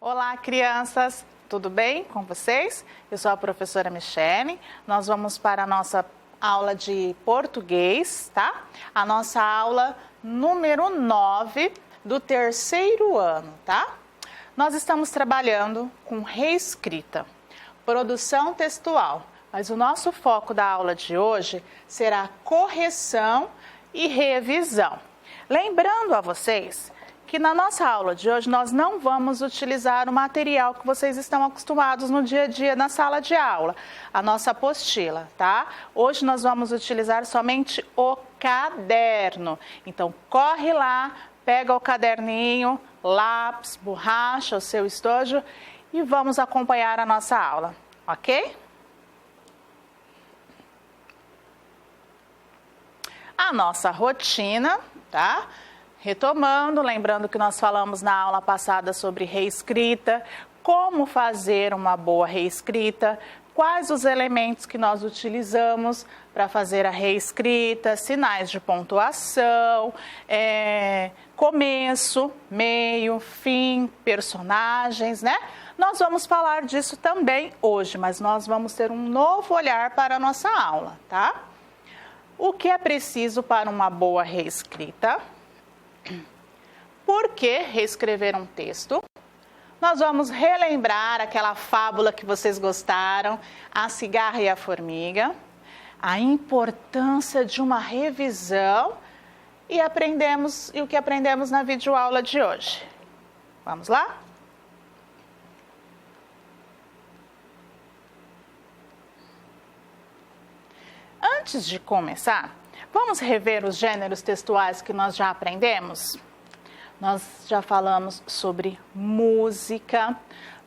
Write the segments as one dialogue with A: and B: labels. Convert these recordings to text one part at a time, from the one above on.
A: Olá, crianças! Tudo bem com vocês? Eu sou a professora Michele. Nós vamos para a nossa aula de português, tá? A nossa aula número 9 do terceiro ano, tá? Nós estamos trabalhando com reescrita, produção textual, mas o nosso foco da aula de hoje será correção e revisão. Lembrando a vocês que na nossa aula de hoje nós não vamos utilizar o material que vocês estão acostumados no dia a dia na sala de aula, a nossa apostila, tá? Hoje nós vamos utilizar somente o caderno. Então, corre lá, pega o caderninho, lápis, borracha, o seu estojo e vamos acompanhar a nossa aula, ok? A nossa rotina, tá? Retomando, lembrando que nós falamos na aula passada sobre reescrita, como fazer uma boa reescrita, quais os elementos que nós utilizamos para fazer a reescrita, sinais de pontuação, começo, meio, fim, personagens, né? Nós vamos falar disso também hoje, mas nós vamos ter um novo olhar para a nossa aula, tá? O que é preciso para uma boa reescrita? Por que reescrever um texto? Nós vamos relembrar aquela fábula que vocês gostaram, a cigarra e a formiga, a importância de uma revisão e o que aprendemos na videoaula de hoje. Vamos lá? Antes de começar, vamos rever os gêneros textuais que nós já aprendemos? Nós já falamos sobre música,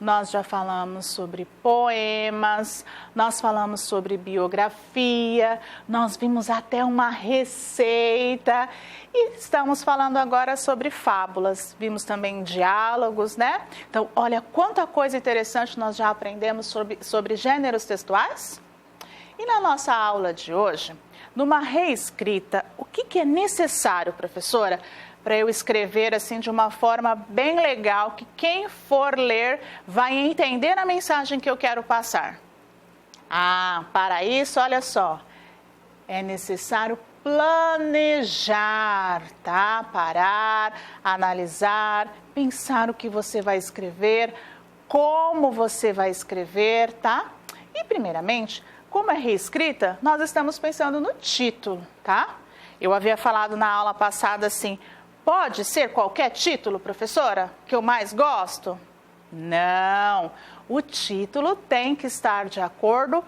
A: nós já falamos sobre poemas, nós falamos sobre biografia, nós vimos até uma receita e estamos falando agora sobre fábulas. Vimos também diálogos, né? Então, olha quanta coisa interessante nós já aprendemos sobre gêneros textuais. E na nossa aula de hoje, numa reescrita, o que é necessário, professora, para eu escrever assim de uma forma bem legal, que quem for ler vai entender a mensagem que eu quero passar? Para isso, olha só, é necessário planejar, tá? Parar, analisar, pensar o que você vai escrever, como você vai escrever, tá? E primeiramente, como é reescrita, nós estamos pensando no título, tá? Eu havia falado na aula passada assim, pode ser qualquer título, professora, que eu mais gosto? Não, o título tem que estar de acordo,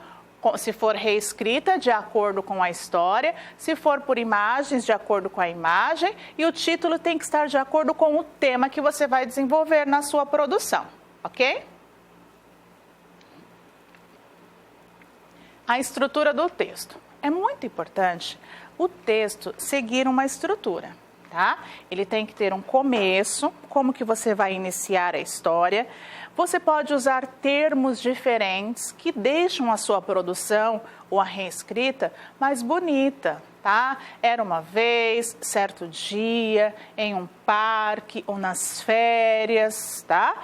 A: se for reescrita, de acordo com a história, se for por imagens, de acordo com a imagem, e o título tem que estar de acordo com o tema que você vai desenvolver na sua produção, ok? A estrutura do texto. É muito importante o texto seguir uma estrutura, tá? Ele tem que ter um começo, como que você vai iniciar a história. Você pode usar termos diferentes que deixam a sua produção ou a reescrita mais bonita, tá? Era uma vez, certo dia, em um parque ou nas férias, tá?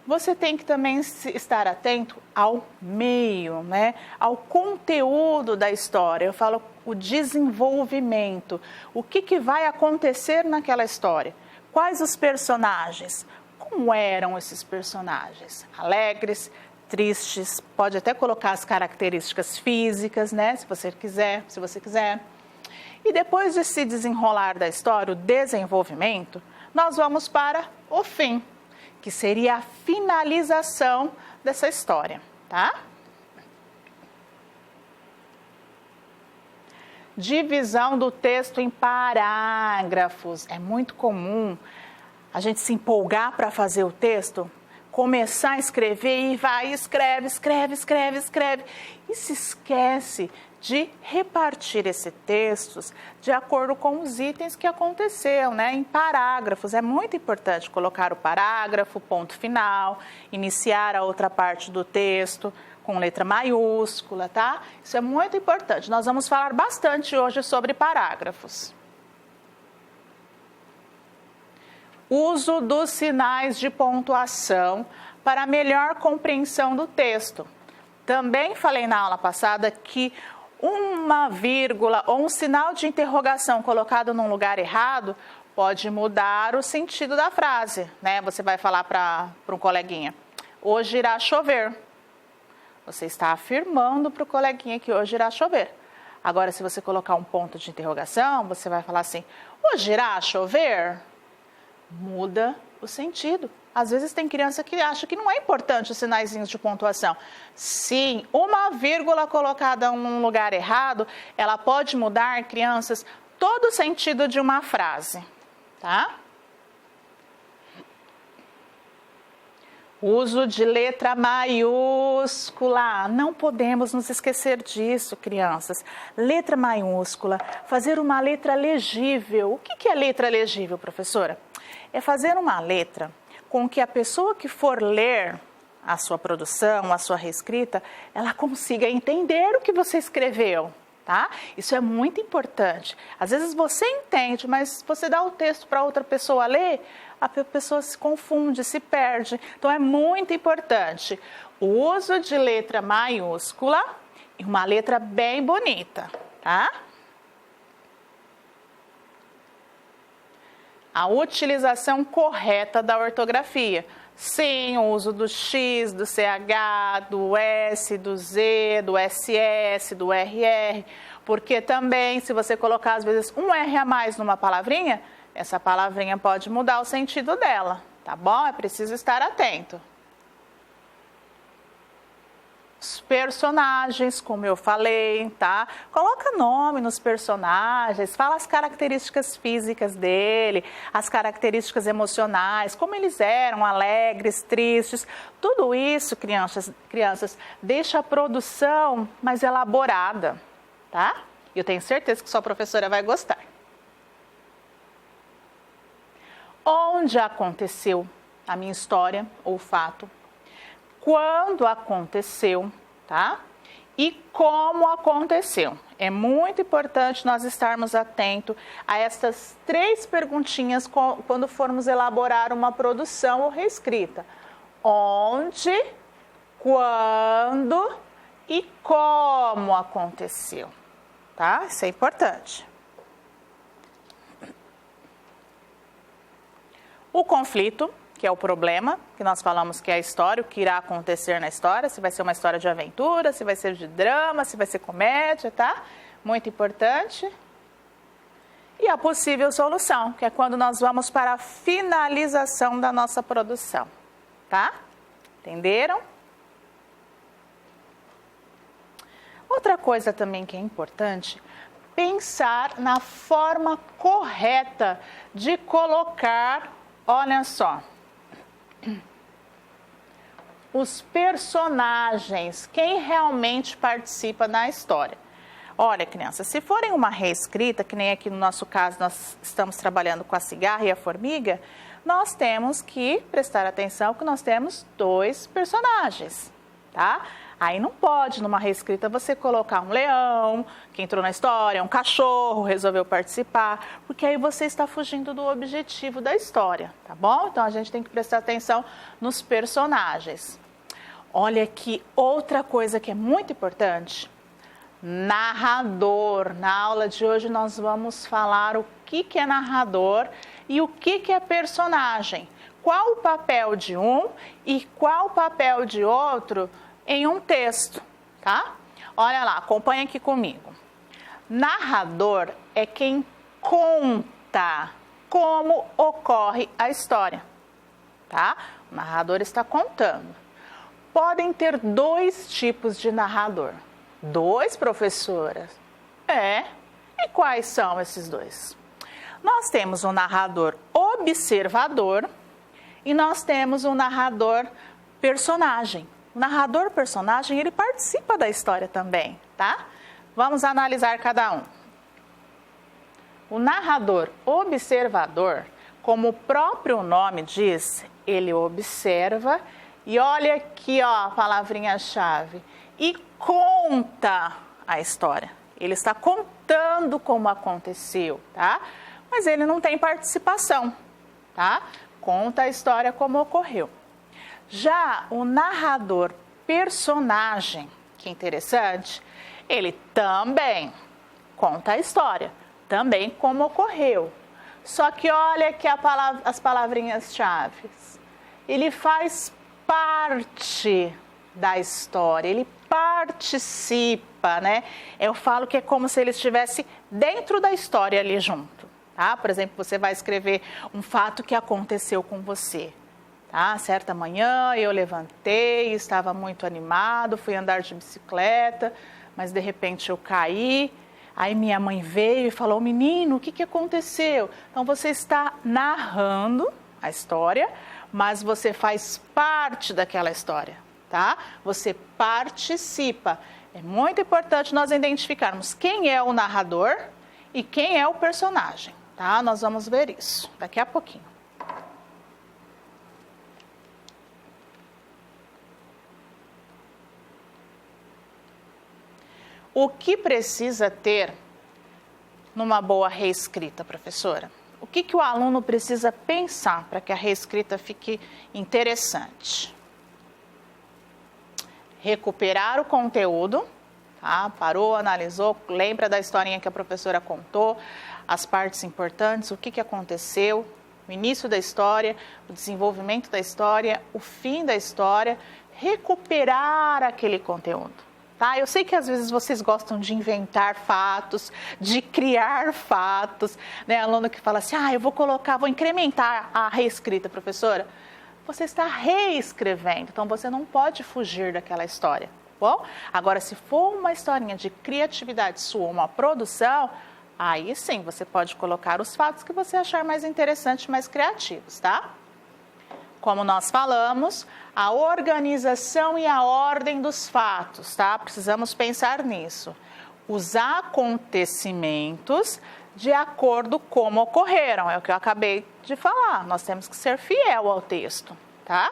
A: Você tem que também estar atento ao meio, né? Ao conteúdo da história. Eu falo o desenvolvimento. O que vai acontecer naquela história? Quais os personagens? Como eram esses personagens? Alegres, tristes, pode até colocar as características físicas, né? Se você quiser. E depois de se desenrolar da história, o desenvolvimento, nós vamos para o fim, que seria a finalização dessa história, tá? Divisão do texto em parágrafos. É muito comum a gente se empolgar para fazer o texto, começar a escrever e vai, escreve. E se esquece de repartir esses textos de acordo com os itens que aconteceu, né? Em parágrafos. É muito importante colocar o parágrafo, ponto final, iniciar a outra parte do texto com letra maiúscula, tá? Isso é muito importante. Nós vamos falar bastante hoje sobre parágrafos. Uso dos sinais de pontuação para melhor compreensão do texto. Também falei na aula passada que uma vírgula ou um sinal de interrogação colocado num lugar errado pode mudar o sentido da frase, né? Você vai falar para um coleguinha, hoje irá chover. Você está afirmando para o coleguinha que hoje irá chover. Agora, se você colocar um ponto de interrogação, você vai falar assim, hoje irá chover? Muda o sentido. Às vezes tem criança que acha que não é importante os sinaizinhos de pontuação. Sim, uma vírgula colocada em um lugar errado, ela pode mudar, crianças, todo o sentido de uma frase, tá? Uso de letra maiúscula. Não podemos nos esquecer disso, crianças. Letra maiúscula, fazer uma letra legível. O que é letra legível, professora? É fazer uma letra com que a pessoa que for ler a sua produção, a sua reescrita, ela consiga entender o que você escreveu, tá? Isso é muito importante. Às vezes você entende, mas você dá o texto para outra pessoa ler, a pessoa se confunde, se perde. Então é muito importante o uso de letra maiúscula e uma letra bem bonita, tá? A utilização correta da ortografia. Sim, o uso do X, do CH, do S, do Z, do SS, do RR, porque também se você colocar às vezes um R a mais numa palavrinha, essa palavrinha pode mudar o sentido dela, tá bom? É preciso estar atento. Os personagens, como eu falei, tá? Coloca nome nos personagens, fala as características físicas dele, as características emocionais, como eles eram, alegres, tristes. Tudo isso, crianças, deixa a produção mais elaborada, tá? E eu tenho certeza que sua professora vai gostar. Onde aconteceu a minha história ou fato? Quando aconteceu, tá? E como aconteceu. É muito importante nós estarmos atentos a essas 3 perguntinhas quando formos elaborar uma produção ou reescrita. Onde, quando e como aconteceu, tá? Isso é importante. O conflito, que é o problema, que nós falamos que é a história, o que irá acontecer na história, se vai ser uma história de aventura, se vai ser de drama, se vai ser comédia, tá? Muito importante. E a possível solução, que é quando nós vamos para a finalização da nossa produção, tá? Entenderam? Outra coisa também que é importante, pensar na forma correta de colocar, olha só, os personagens, quem realmente participa na história. Olha, crianças, se forem uma reescrita, que nem aqui no nosso caso nós estamos trabalhando com a cigarra e a formiga, nós temos que prestar atenção que nós temos 2 personagens, tá? Aí não pode, numa reescrita, você colocar um leão, que entrou na história, um cachorro, resolveu participar, porque aí você está fugindo do objetivo da história, tá bom? Então, a gente tem que prestar atenção nos personagens. Olha aqui, outra coisa que é muito importante, narrador. Na aula de hoje, nós vamos falar o que é narrador e o que é personagem. Qual o papel de um e qual o papel de outro em um texto, tá? Olha lá, acompanha aqui comigo. Narrador é quem conta como ocorre a história, tá? O narrador está contando. Podem ter 2 tipos de narrador. 2, professoras? É. E quais são esses 2? Nós temos um narrador observador e nós temos um narrador personagem. O narrador personagem, ele participa da história também, tá? Vamos analisar cada um. O narrador observador, como o próprio nome diz, ele observa e olha aqui, ó, a palavrinha-chave, e conta a história. Ele está contando como aconteceu, tá? Mas ele não tem participação, tá? Conta a história como ocorreu. Já o narrador personagem, que interessante, ele também conta a história, também como ocorreu. Só que olha aqui as palavrinhas-chave. Ele faz parte da história, ele participa, né? Eu falo que é como se ele estivesse dentro da história ali junto, tá? Por exemplo, você vai escrever um fato que aconteceu com você, tá? Certa manhã eu levantei, estava muito animado, fui andar de bicicleta, mas de repente eu caí, aí minha mãe veio e falou, menino, o que aconteceu? Então você está narrando a história, mas você faz parte daquela história, tá? Você participa. É muito importante nós identificarmos quem é o narrador e quem é o personagem, tá? Nós vamos ver isso daqui a pouquinho. O que precisa ter numa boa reescrita, professora? O que o aluno precisa pensar para que a reescrita fique interessante? Recuperar o conteúdo, tá? Parou, analisou, lembra da historinha que a professora contou, as partes importantes, o que aconteceu, o início da história, o desenvolvimento da história, o fim da história, recuperar aquele conteúdo. Tá? Eu sei que às vezes vocês gostam de inventar fatos, de criar fatos, né? Aluno que fala assim, eu vou incrementar a reescrita, professora. Você está reescrevendo, então você não pode fugir daquela história, bom? Agora, se for uma historinha de criatividade sua, uma produção, aí sim, você pode colocar os fatos que você achar mais interessantes, mais criativos, tá? Como nós falamos, a organização e a ordem dos fatos, tá? Precisamos pensar nisso. Os acontecimentos de acordo como ocorreram, é o que eu acabei de falar. Nós temos que ser fiel ao texto, tá?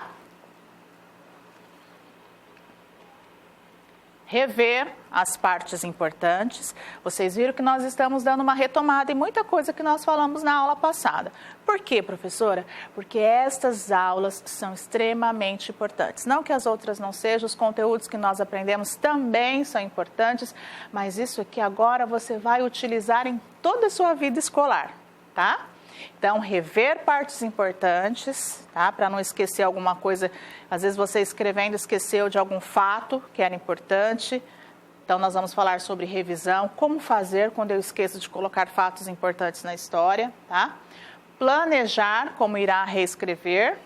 A: Rever as partes importantes. Vocês viram que nós estamos dando uma retomada em muita coisa que nós falamos na aula passada. Por quê, professora? Porque estas aulas são extremamente importantes. Não que as outras não sejam, os conteúdos que nós aprendemos também são importantes, mas isso aqui agora você vai utilizar em toda a sua vida escolar, tá? Então, rever partes importantes, tá? Para não esquecer alguma coisa. Às vezes você escrevendo esqueceu de algum fato que era importante. Então, nós vamos falar sobre revisão, como fazer quando eu esqueço de colocar fatos importantes na história, tá? Planejar como irá reescrever.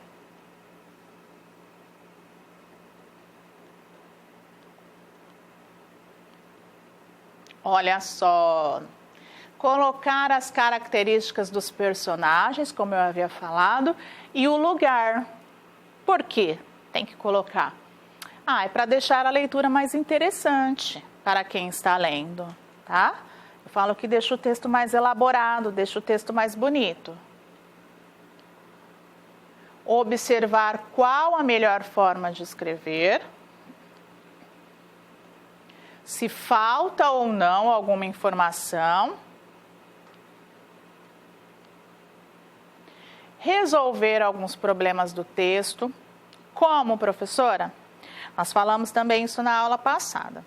A: Olha só. Colocar as características dos personagens, como eu havia falado, e o lugar. Por quê? Tem que colocar. É para deixar a leitura mais interessante para quem está lendo, tá? Eu falo que deixa o texto mais elaborado, deixa o texto mais bonito. Observar qual a melhor forma de escrever. Se falta ou não alguma informação. Resolver alguns problemas do texto. Como, professora? Nós falamos também isso na aula passada.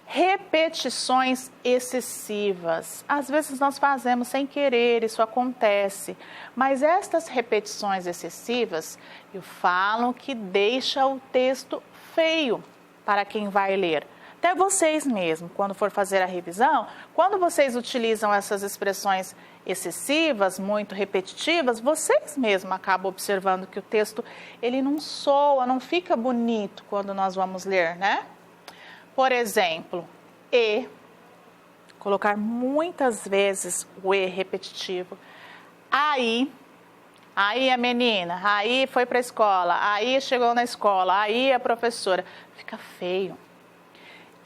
A: Repetições excessivas. Às vezes nós fazemos sem querer, isso acontece. Mas estas repetições excessivas, eu falo que deixa o texto feio para quem vai ler. Até vocês mesmos, quando for fazer a revisão, quando vocês utilizam essas expressões excessivas, muito repetitivas, vocês mesmos acabam observando que o texto ele não soa, não fica bonito quando nós vamos ler, né? Por exemplo, colocar muitas vezes o repetitivo. Aí a menina, aí foi para a escola, aí chegou na escola, aí a professora. Fica feio.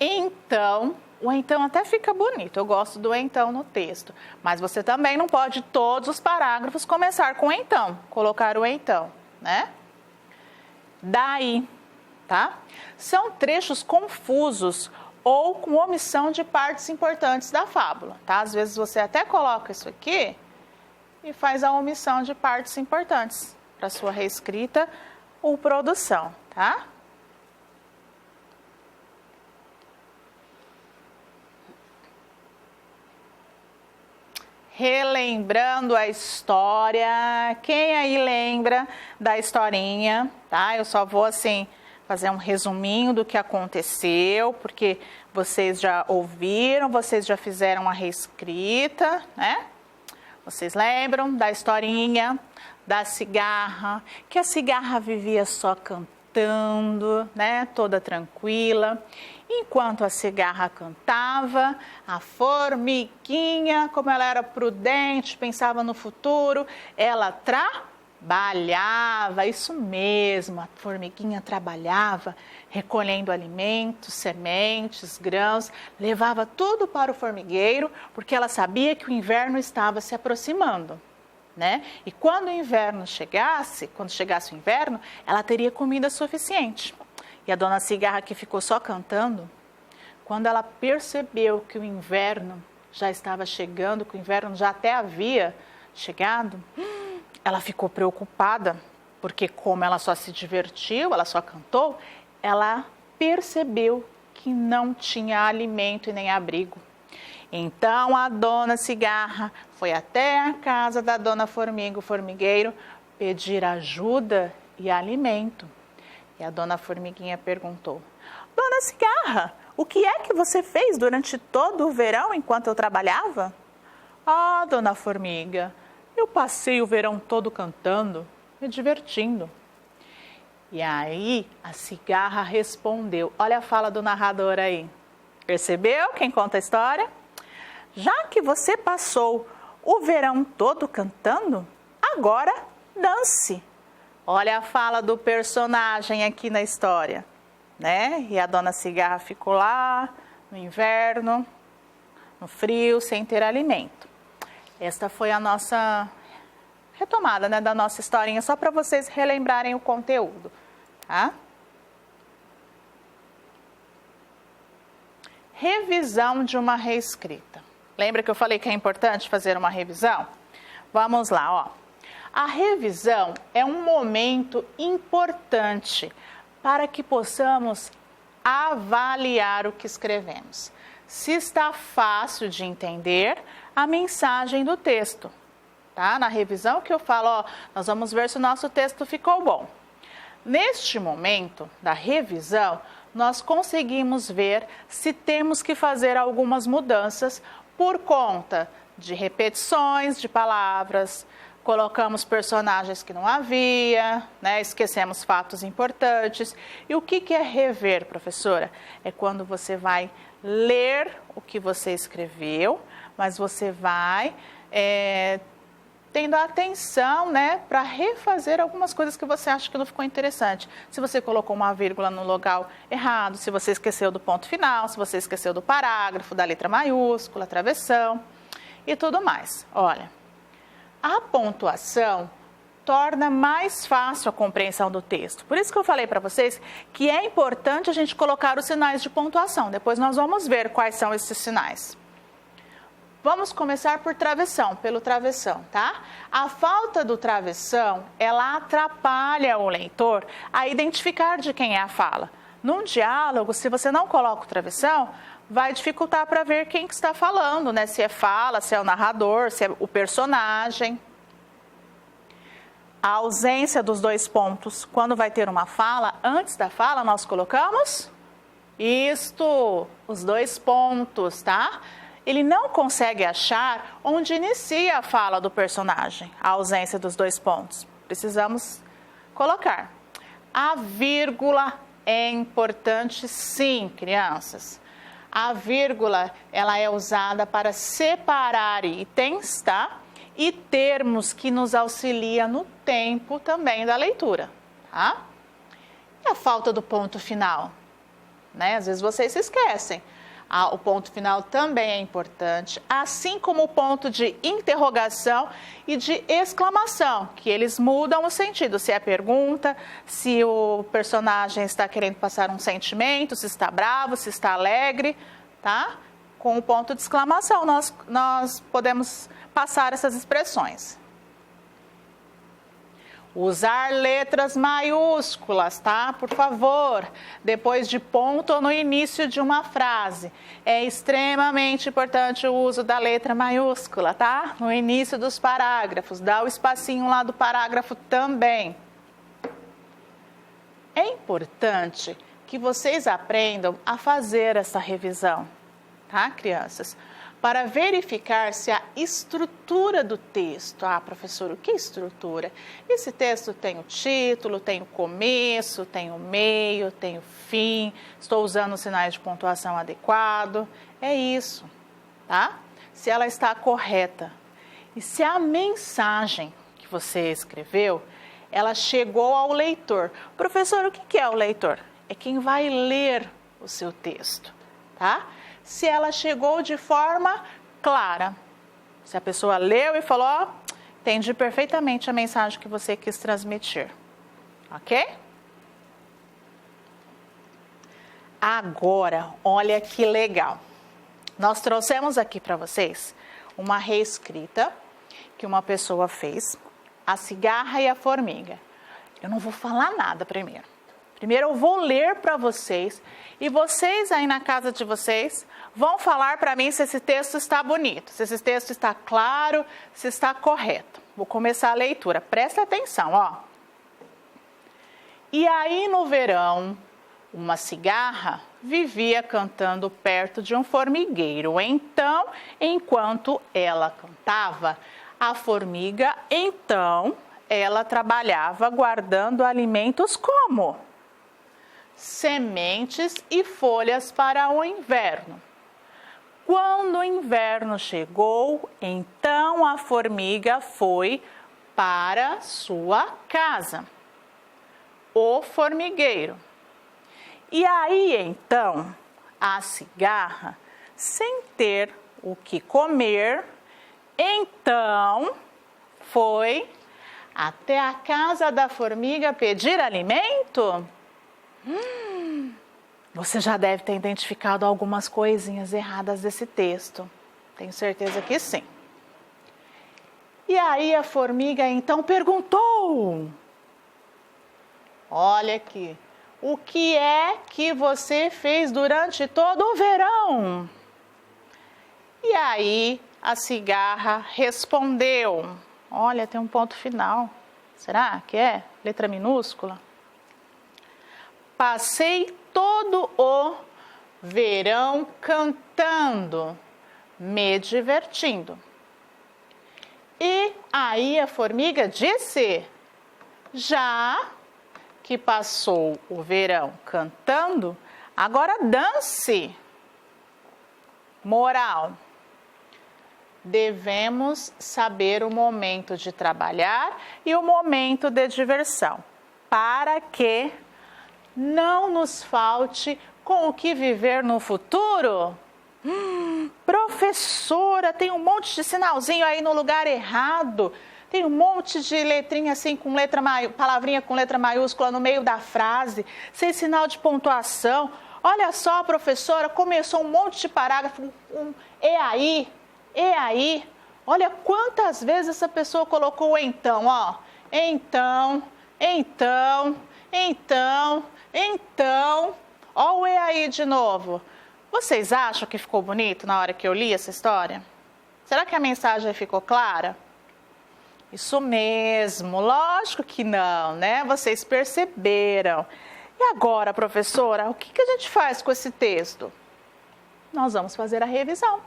A: Então, o então até fica bonito, eu gosto do então no texto, mas você também não pode todos os parágrafos começar com então, colocar o então, né? Daí, tá? São trechos confusos ou com omissão de partes importantes da fábula, tá? Às vezes você até coloca isso aqui, e faz a omissão de partes importantes para sua reescrita ou produção, tá? Relembrando a história, quem aí lembra da historinha, tá? Eu só vou assim fazer um resuminho do que aconteceu, porque vocês já ouviram, vocês já fizeram a reescrita, né? Vocês lembram da historinha da cigarra, que a cigarra vivia só cantando, né? Toda tranquila. Enquanto a cigarra cantava, a formiguinha, como ela era prudente, pensava no futuro, ela trabalhava, isso mesmo, a formiguinha trabalhava, recolhendo alimentos, sementes, grãos, levava tudo para o formigueiro, porque ela sabia que o inverno estava se aproximando, né? E quando o inverno chegasse, quando chegasse o inverno, ela teria comida suficiente. E a dona Cigarra, que ficou só cantando, quando ela percebeu que o inverno já estava chegando, que o inverno já até havia chegado, ela ficou preocupada, porque como ela só se divertiu, ela só cantou, ela percebeu que não tinha alimento e nem abrigo. Então a dona Cigarra foi até a casa da dona Formiga, o formigueiro, pedir ajuda e alimento. E a dona Formiguinha perguntou: Dona Cigarra, o que é que você fez durante todo o verão enquanto eu trabalhava? Ah, dona Formiga, eu passei o verão todo cantando, me divertindo. E aí a cigarra respondeu, olha a fala do narrador aí. Percebeu quem conta a história? Já que você passou o verão todo cantando, agora dance. Olha a fala do personagem aqui na história, né? E a dona Cigarra ficou lá no inverno, no frio, sem ter alimento. Esta foi a nossa retomada, né, da nossa historinha, só para vocês relembrarem o conteúdo, tá? Revisão de uma reescrita. Lembra que eu falei que é importante fazer uma revisão? Vamos lá, ó. A revisão é um momento importante para que possamos avaliar o que escrevemos. Se está fácil de entender a mensagem do texto, tá? Na revisão que eu falo, ó, nós vamos ver se o nosso texto ficou bom. Neste momento da revisão, nós conseguimos ver se temos que fazer algumas mudanças por conta de repetições de palavras, colocamos personagens que não havia, né? Esquecemos fatos importantes. E o que é rever, professora? É quando você vai ler o que você escreveu, mas você vai tendo a atenção, né, para refazer algumas coisas que você acha que não ficou interessante. Se você colocou uma vírgula no local errado, se você esqueceu do ponto final, se você esqueceu do parágrafo, da letra maiúscula, travessão e tudo mais. Olha, a pontuação torna mais fácil a compreensão do texto. Por isso que eu falei para vocês que é importante a gente colocar os sinais de pontuação. Depois nós vamos ver quais são esses sinais. Vamos começar por travessão, pelo travessão, tá? A falta do travessão, ela atrapalha o leitor a identificar de quem é a fala. Num diálogo, se você não coloca o travessão, vai dificultar para ver quem que está falando, né? Se é fala, se é o narrador, se é o personagem. A ausência dos dois pontos, quando vai ter uma fala, antes da fala nós colocamos os dois pontos, tá? Ele não consegue achar onde inicia a fala do personagem, a ausência dos dois pontos. Precisamos colocar. A vírgula é importante, sim, crianças. A vírgula, ela é usada para separar itens, tá? E termos que nos auxiliam no tempo também da leitura, tá? E a falta do ponto final, né? Às vezes vocês se esquecem. O ponto final também é importante, assim como o ponto de interrogação e de exclamação, que eles mudam o sentido, se é pergunta, se o personagem está querendo passar um sentimento, se está bravo, se está alegre, tá? Com o ponto de exclamação nós podemos passar essas expressões. Usar letras maiúsculas, tá? Por favor, depois de ponto ou no início de uma frase. É extremamente importante o uso da letra maiúscula, tá? No início dos parágrafos, dá o espacinho lá do parágrafo também. É importante que vocês aprendam a fazer essa revisão, tá, crianças? Para verificar se a estrutura do texto... Ah, professor, o que é estrutura? Esse texto tem o título, tem o começo, tem o meio, tem o fim, estou usando os sinais de pontuação adequado. É isso, tá? Se ela está correta. E se a mensagem que você escreveu, ela chegou ao leitor. Professor, o que é o leitor? É quem vai ler o seu texto, tá? Se ela chegou de forma clara. Se a pessoa leu e falou, ó, entendi perfeitamente a mensagem que você quis transmitir. Ok? Agora, olha que legal. Nós trouxemos aqui para vocês uma reescrita que uma pessoa fez, A Cigarra e a Formiga. Eu não vou falar nada primeiro. Primeiro eu vou ler para vocês e vocês aí na casa de vocês vão falar para mim se esse texto está bonito, se esse texto está claro, se está correto. Vou começar a leitura, presta atenção, ó. E aí no verão, uma cigarra vivia cantando perto de um formigueiro. Então, enquanto ela cantava, a formiga, ela trabalhava guardando alimentos como sementes e folhas para o inverno. Quando o inverno chegou, então a formiga foi para sua casa, o formigueiro. E aí então a cigarra, sem ter o que comer, então foi até a casa da formiga pedir alimento? Você já deve ter identificado algumas coisinhas erradas desse texto. Tenho certeza que sim. E aí a formiga então perguntou: olha aqui, o que é que você fez durante todo o verão? E aí a cigarra respondeu, olha, tem um ponto final. Será que é? Letra minúscula. Passei todo o verão cantando, me divertindo. E aí a formiga disse, já que passou o verão cantando, agora dance. Moral: devemos saber o momento de trabalhar e o momento de diversão, para que não nos falte com o que viver no futuro. Professora, tem um monte de sinalzinho aí no lugar errado. Tem um monte de letrinha assim, com palavrinha com letra maiúscula no meio da frase, sem sinal de pontuação. Olha só, professora, começou um monte de parágrafo, e aí. Olha quantas vezes essa pessoa colocou o então, ó. Então. Ó o e aí de novo. Vocês acham que ficou bonito na hora que eu li essa história? Será que a mensagem ficou clara? Isso mesmo, lógico que não, né? Vocês perceberam. E agora, professora, o que a gente faz com esse texto? Nós vamos fazer a revisão.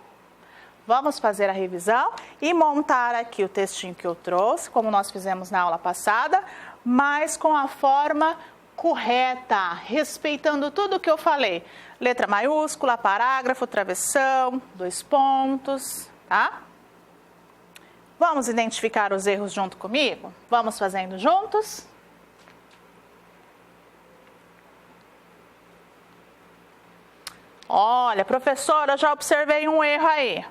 A: Vamos fazer a revisão e montar aqui o textinho que eu trouxe, como nós fizemos na aula passada, mas com a forma correta, respeitando tudo o que eu falei. Letra maiúscula, parágrafo, travessão, 2 pontos, tá? Vamos identificar os erros junto comigo? Vamos fazendo juntos? Olha, professora, eu já observei um erro aí.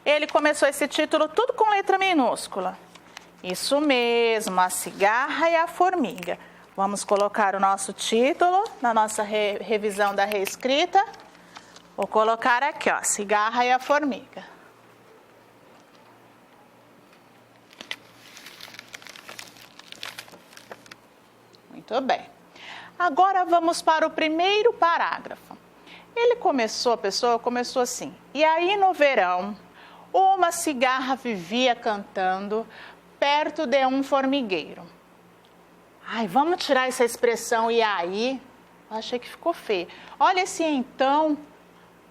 A: Ele começou esse título tudo com letra minúscula. Isso mesmo, A Cigarra e a Formiga. Vamos colocar o nosso título na nossa revisão da reescrita. Vou colocar aqui, ó, Cigarra e a Formiga. Muito bem. Agora vamos para o primeiro parágrafo. A pessoa começou assim: e aí no verão, uma cigarra vivia cantando perto de um formigueiro. Ai, vamos tirar essa expressão e aí? Eu achei que ficou feio. Olha esse então,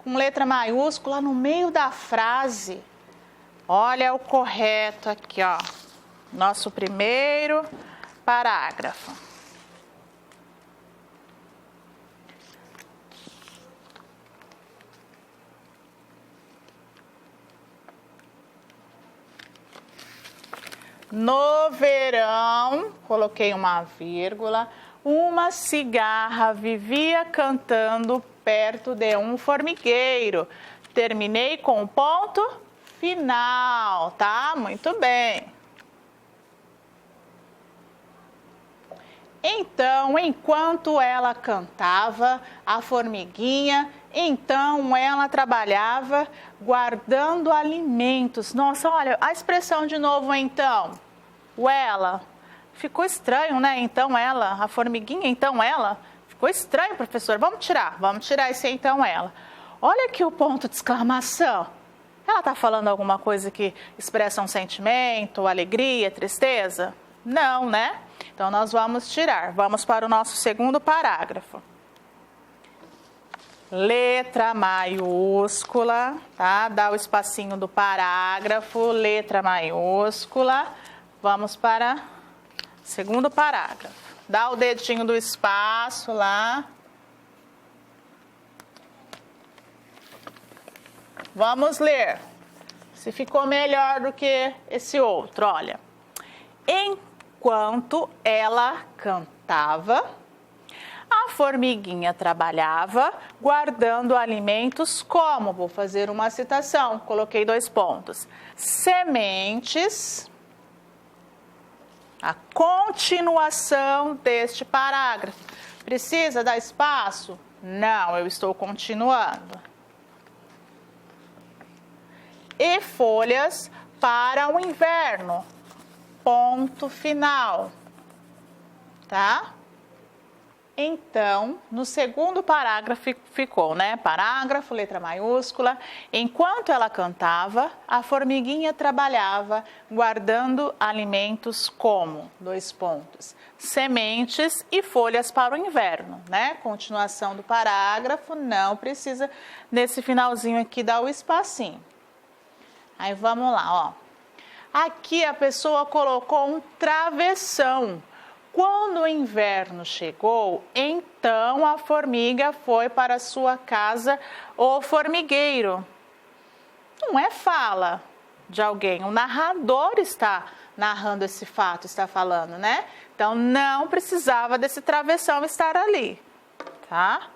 A: com letra maiúscula no meio da frase. Olha o correto aqui, ó. Nosso primeiro parágrafo. No verão, coloquei uma vírgula, uma cigarra vivia cantando perto de um formigueiro. Terminei com o ponto final, tá? Muito bem. Então, enquanto ela cantava, a formiguinha, então ela trabalhava guardando alimentos. Nossa, olha, a expressão de novo, então. O ela. Ficou estranho, né? Então ela, a formiguinha, então ela. Ficou estranho, professor. Vamos tirar esse então ela. Olha aqui o ponto de exclamação. Ela está falando alguma coisa que expressa um sentimento, alegria, tristeza? Não, né? Então, nós vamos tirar. Vamos para o nosso segundo parágrafo. Letra maiúscula, tá? Dá o espacinho do parágrafo, letra maiúscula. Vamos para o segundo parágrafo. Dá o dedinho do espaço lá. Vamos ler. Se ficou melhor do que esse outro, olha. Enquanto ela cantava, a formiguinha trabalhava guardando alimentos como, vou fazer uma citação, coloquei 2 pontos, sementes, a continuação deste parágrafo. Precisa dar espaço? Não, eu estou continuando. E folhas para o inverno. Ponto final, tá? Então, no segundo parágrafo ficou, né? Parágrafo, letra maiúscula. Enquanto ela cantava, a formiguinha trabalhava guardando alimentos como, 2 pontos, sementes e folhas para o inverno, né? Continuação do parágrafo, não precisa nesse finalzinho aqui dar o espacinho. Aí vamos lá, ó. Aqui a pessoa colocou um travessão. Quando o inverno chegou, então a formiga foi para sua casa, o formigueiro. Não é fala de alguém, o narrador está narrando esse fato, está falando, né? Então não precisava desse travessão estar ali, tá?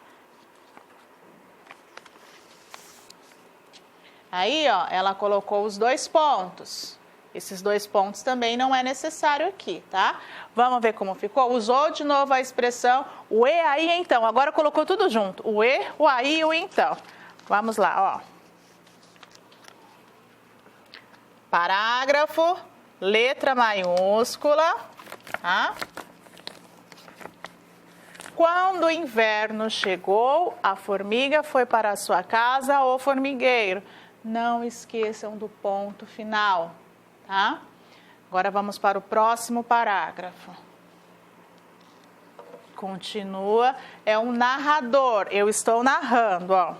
A: Aí, ó, ela colocou os 2 pontos. Esses 2 pontos também não é necessário aqui, tá? Vamos ver como ficou? Usou de novo a expressão o e, aí, então. Agora colocou tudo junto. O e, o aí e o então. Vamos lá, ó. Parágrafo, letra maiúscula, tá? Quando o inverno chegou, a formiga foi para a sua casa, o formigueiro. Não esqueçam do ponto final. Tá? Agora vamos para o próximo parágrafo. Continua, é um narrador, eu estou narrando, ó.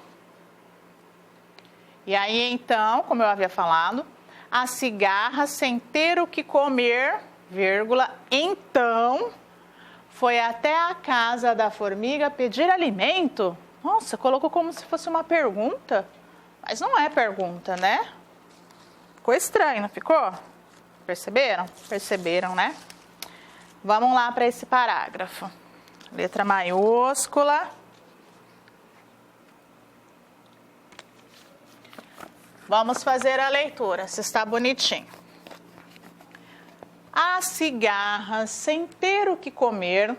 A: E aí então, como eu havia falado, a cigarra, sem ter o que comer, vírgula, então foi até a casa da formiga pedir alimento. Nossa, colocou como se fosse uma pergunta, mas não é pergunta, né? Ficou estranho, não ficou? Perceberam? Perceberam, né? Vamos lá para esse parágrafo. Letra maiúscula. Vamos fazer a leitura, se está bonitinho. A cigarra, sem ter o que comer,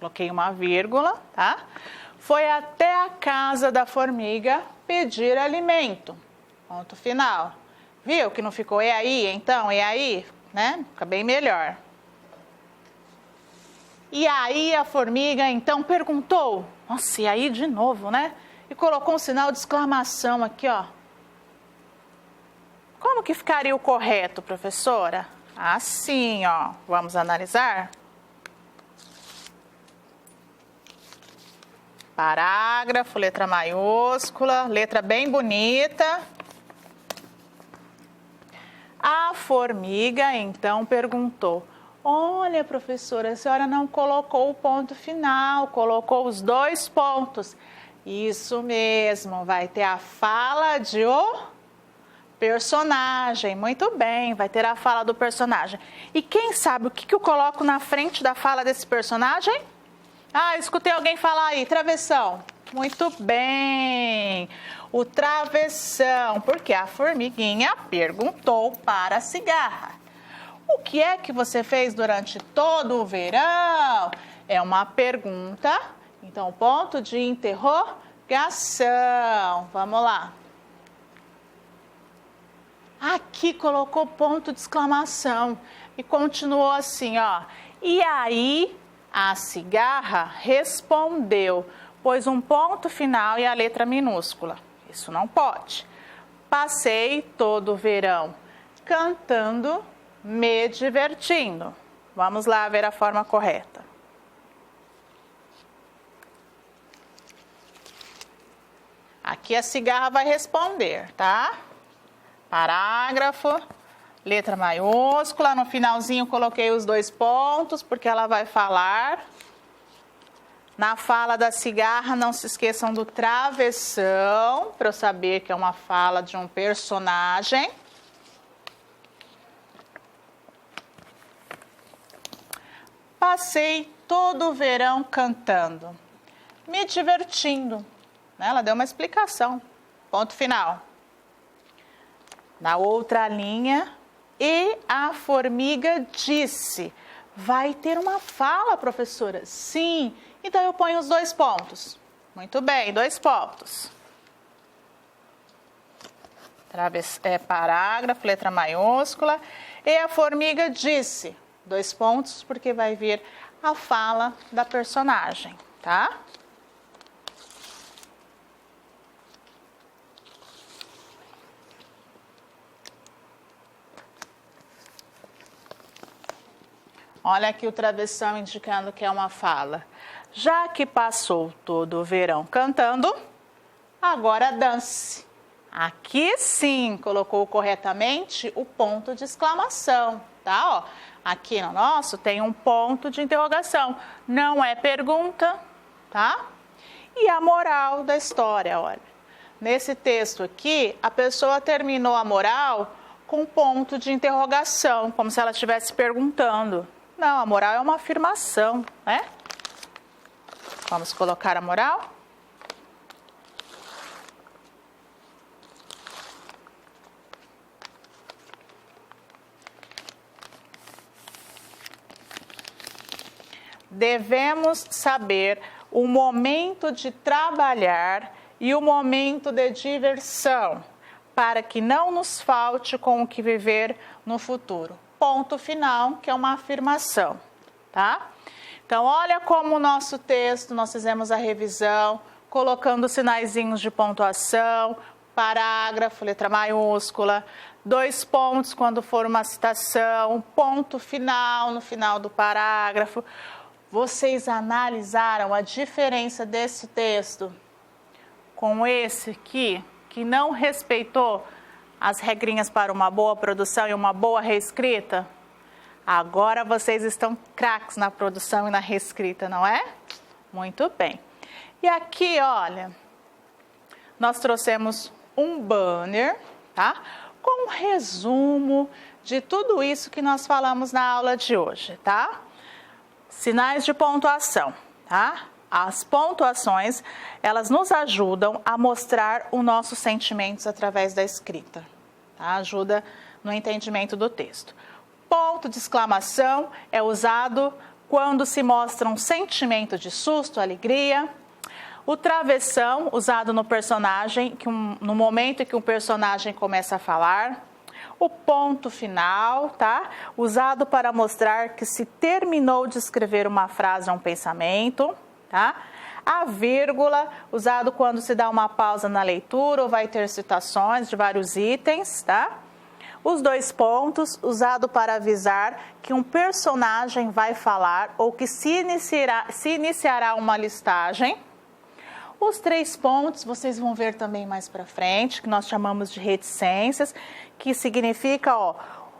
A: coloquei uma vírgula, tá? Foi até a casa da formiga pedir alimento. Ponto final. Viu que não ficou e aí, então, e aí, né? Fica bem melhor. E aí a formiga então perguntou, nossa, e aí de novo, né? E colocou um sinal de exclamação aqui, ó. Como que ficaria o correto, professora? Assim, ó. Vamos analisar? Parágrafo, letra maiúscula, letra bem bonita. A formiga então perguntou, olha, professora, a senhora não colocou o ponto final, colocou os 2 pontos. Isso mesmo, vai ter a fala de o personagem. Muito bem, vai ter a fala do personagem. E quem sabe o que eu coloco na frente da fala desse personagem? Ah, escutei alguém falar aí, travessão. Muito bem, o travessão, porque a formiguinha perguntou para a cigarra. O que é que você fez durante todo o verão? É uma pergunta, então ponto de interrogação. Vamos lá. Aqui colocou ponto de exclamação e continuou assim, ó. E aí a cigarra respondeu, pôs um ponto final e a letra minúscula. Isso não pode. Passei todo o verão cantando, me divertindo. Vamos lá ver a forma correta. Aqui a cigarra vai responder, tá? Parágrafo, letra maiúscula. No finalzinho coloquei os 2 pontos, porque ela vai falar. Na fala da cigarra, não se esqueçam do travessão, para eu saber que é uma fala de um personagem. Passei todo o verão cantando, me divertindo. Ela deu uma explicação. Ponto final. Na outra linha, e a formiga disse. Vai ter uma fala, professora? Sim. Então eu ponho os 2 pontos. Muito bem, 2 pontos. Parágrafo, letra maiúscula. E a formiga disse. 2 pontos, porque vai vir a fala da personagem, tá? Olha aqui o travessão indicando que é uma fala. Já que passou todo o verão cantando, agora dance. Aqui sim colocou corretamente o ponto de exclamação, tá? Ó, aqui no nosso tem um ponto de interrogação. Não é pergunta, tá? E a moral da história, olha. Nesse texto aqui, a pessoa terminou a moral com ponto de interrogação, como se ela estivesse perguntando. Não, a moral é uma afirmação, né? Vamos colocar a moral? Devemos saber o momento de trabalhar e o momento de diversão, para que não nos falte com o que viver no futuro. Ponto final, que é uma afirmação, tá? Então, olha como o nosso texto, nós fizemos a revisão, colocando sinaizinhos de pontuação, parágrafo, letra maiúscula, 2 pontos quando for uma citação, ponto final no final do parágrafo. Vocês analisaram a diferença desse texto com esse aqui, que não respeitou as regrinhas para uma boa produção e uma boa reescrita? Agora vocês estão craques na produção e na reescrita, não é? Muito bem. E aqui, olha, nós trouxemos um banner, tá? Com um resumo de tudo isso que nós falamos na aula de hoje, tá? Sinais de pontuação, tá? As pontuações, elas nos ajudam a mostrar os nossos sentimentos através da escrita, tá? Ajuda no entendimento do texto. Ponto de exclamação é usado quando se mostra um sentimento de susto, alegria. O travessão, usado no personagem, no momento em que um personagem começa a falar. O ponto final, tá? Usado para mostrar que se terminou de escrever uma frase ou um pensamento, tá? A vírgula, usado quando se dá uma pausa na leitura ou vai ter citações de vários itens, tá? Os dois pontos, usado para avisar que um personagem vai falar ou que se iniciará uma listagem. Os 3 pontos, vocês vão ver também mais para frente, que nós chamamos de reticências, que significa, ó,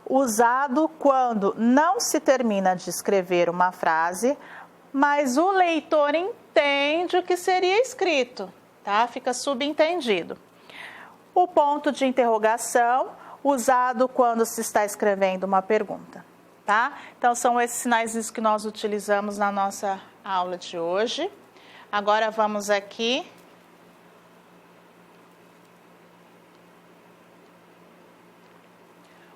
A: usado quando não se termina de escrever uma frase, mas o leitor entende o que seria escrito, tá? Fica subentendido. O ponto de interrogação, usado quando se está escrevendo uma pergunta, tá? Então, são esses sinais que nós utilizamos na nossa aula de hoje. Agora, vamos aqui.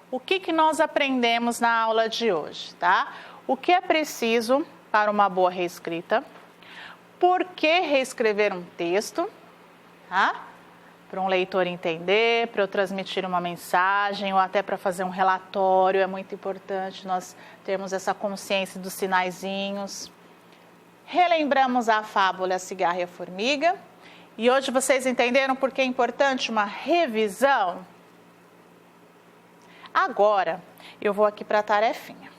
A: O que nós aprendemos na aula de hoje, tá? O que é preciso para uma boa reescrita? Por que reescrever um texto? Tá? Para um leitor entender, para eu transmitir uma mensagem ou até para fazer um relatório, é muito importante nós termos essa consciência dos sinaizinhos. Relembramos a fábula A Cigarra e a Formiga. E hoje vocês entenderam por que é importante uma revisão? Agora, eu vou aqui para a tarefinha.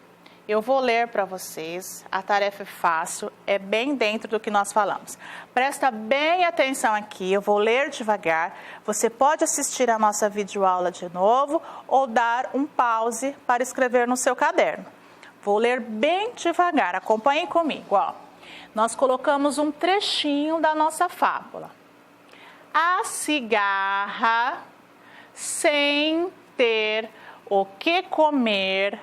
A: Eu vou ler para vocês, a tarefa é fácil, é bem dentro do que nós falamos. Presta bem atenção aqui, eu vou ler devagar. Você pode assistir a nossa videoaula de novo ou dar um pause para escrever no seu caderno. Vou ler bem devagar, acompanhem comigo, ó. Nós colocamos um trechinho da nossa fábula. A cigarra, sem ter o que comer,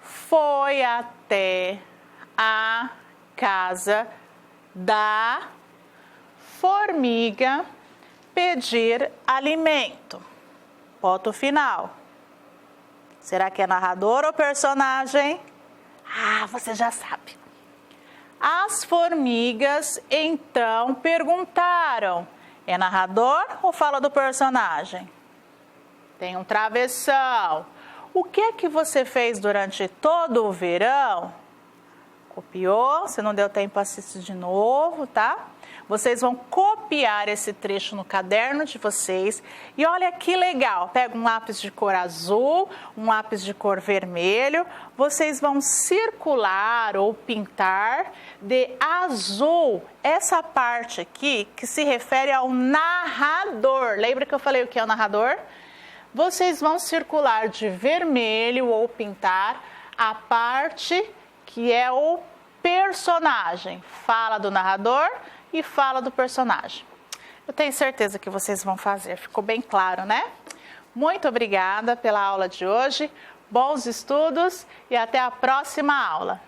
A: foi até a casa da formiga pedir alimento. Ponto final. Será que é narrador ou personagem? Ah, você já sabe. As formigas, então, perguntaram, é narrador ou fala do personagem? Tem um travessão. O que é que você fez durante todo o verão? Copiou, se não deu tempo, assiste de novo, tá? Vocês vão copiar esse trecho no caderno de vocês. E olha que legal, pega um lápis de cor azul, um lápis de cor vermelho. Vocês vão circular ou pintar de azul essa parte aqui que se refere ao narrador. Lembra que eu falei o que é o narrador? Vocês vão circular de vermelho ou pintar a parte que é o personagem. Fala do narrador e fala do personagem. Eu tenho certeza que vocês vão fazer, ficou bem claro, né? Muito obrigada pela aula de hoje, bons estudos e até a próxima aula.